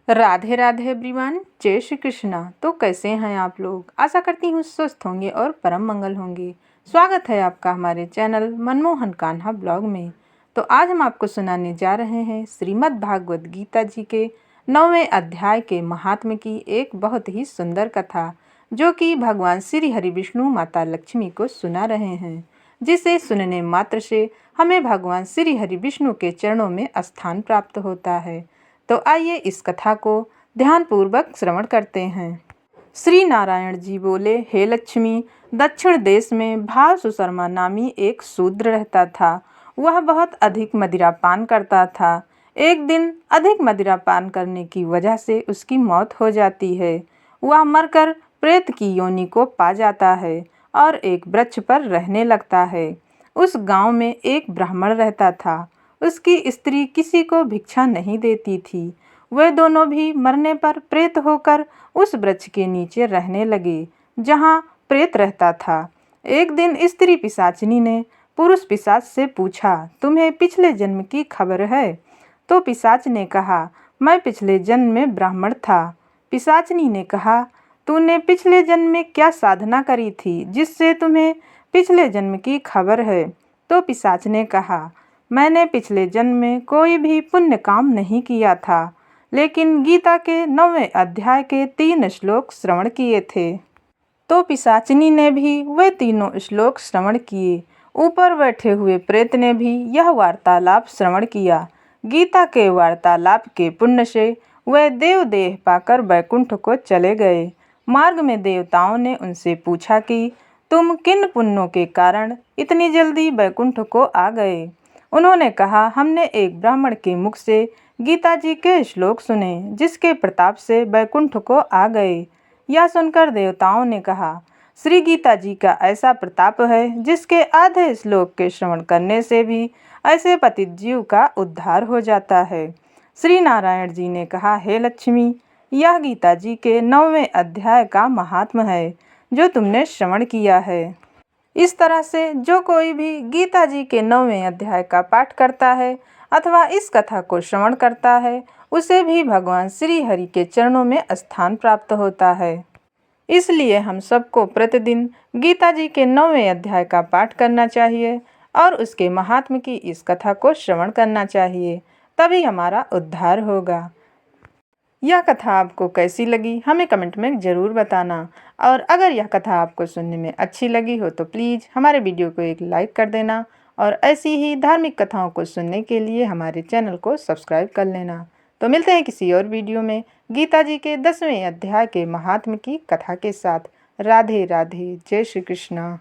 Radhe Radhe everyone, जय श्री कृष्णा। तो कैसे हैं आप लोग? आशा करती हूँ स्वस्थ होंगे और परम मंगल होंगे। स्वागत है आपका हमारे चैनल मनमोहन कान्हा ब्लॉग में। तो आज हम आपको सुनाने जा रहे हैं श्रीमद् भागवत गीता जी के 9वें अध्याय के महात्म्य की एक बहुत ही सुंदर कथा, जो कि भगवान श्री हरि विष्णु माता लक्ष्मी को सुना रहे हैं, जिसे सुनने मात्र से हमें भगवान श्री हरि विष्णु के चरणों में स्थान प्राप्त होता है। तो आइए इस कथा को ध्यानपूर्वक श्रवण करते हैं। श्री नारायण जी बोले, हे लक्ष्मी, दक्षिण देश में भाव सुशर्मा नामी एक शूद्र रहता था। वह बहुत अधिक मदिरा पान करता था। एक दिन अधिक मदिरा पान करने की वजह से उसकी मौत हो जाती है। वह मरकर प्रेत की योनि को पा जाता है और एक वृक्ष पर रहने लगता है। उस गांव में एक ब्राह्मण रहता था। उसकी स्त्री किसी को भिक्षा नहीं देती थी। वे दोनों भी मरने पर प्रेत होकर उस वृक्ष के नीचे रहने लगे, जहाँ प्रेत रहता था। एक दिन स्त्री पिशाचिनी ने पुरुष पिशाच से पूछा, तुम्हें पिछले जन्म की खबर है? तो पिशाच ने कहा, मैं पिछले जन्म में ब्राह्मण था। पिशाचिनी ने कहा, तूने पिछले जन्म में क्या साधना करी थी जिससे तुम्हें पिछले जन्म की खबर है? तो पिशाच ने कहा, मैंने पिछले जन्म में कोई भी पुण्य काम नहीं किया था, लेकिन गीता के 9वें अध्याय के 3 श्लोक श्रवण किए थे। तो पिशाचिनी ने भी वे तीनों श्लोक श्रवण किए। ऊपर बैठे हुए प्रेत ने भी यह वार्तालाप श्रवण किया। गीता के वार्तालाप के पुण्य से वे देव देह पाकर वैकुंठ को चले गए। मार्ग में देवताओं ने उनसे पूछा कि तुम किन पुण्यों के कारण इतनी जल्दी वैकुंठ को आ गए? उन्होंने कहा, हमने एक ब्राह्मण के मुख से गीता जी के श्लोक सुने, जिसके प्रताप से वैकुंठ को आ गए। यह सुनकर देवताओं ने कहा, श्री गीता जी का ऐसा प्रताप है जिसके आधे श्लोक के श्रवण करने से भी ऐसे पतित जीव का उद्धार हो जाता है। श्री नारायण जी ने कहा, हे लक्ष्मी, यह गीता जी के 9वें अध्याय का महात्म्य है जो तुमने श्रवण किया है। इस तरह से जो कोई भी गीता जी के 9वें अध्याय का पाठ करता है अथवा इस कथा को श्रवण करता है, उसे भी भगवान श्री हरि के चरणों में स्थान प्राप्त होता है। इसलिए हम सबको प्रतिदिन गीता जी के 9वें अध्याय का पाठ करना चाहिए और उसके महात्म्य की इस कथा को श्रवण करना चाहिए, तभी हमारा उद्धार होगा। यह कथा आपको कैसी लगी हमें कमेंट में ज़रूर बताना, और अगर यह कथा आपको सुनने में अच्छी लगी हो तो प्लीज़ हमारे वीडियो को एक लाइक कर देना, और ऐसी ही धार्मिक कथाओं को सुनने के लिए हमारे चैनल को सब्सक्राइब कर लेना। तो मिलते हैं किसी और वीडियो में गीता जी के 10वें अध्याय के महात्म्य की कथा के साथ। राधे राधे, जय श्री कृष्णा।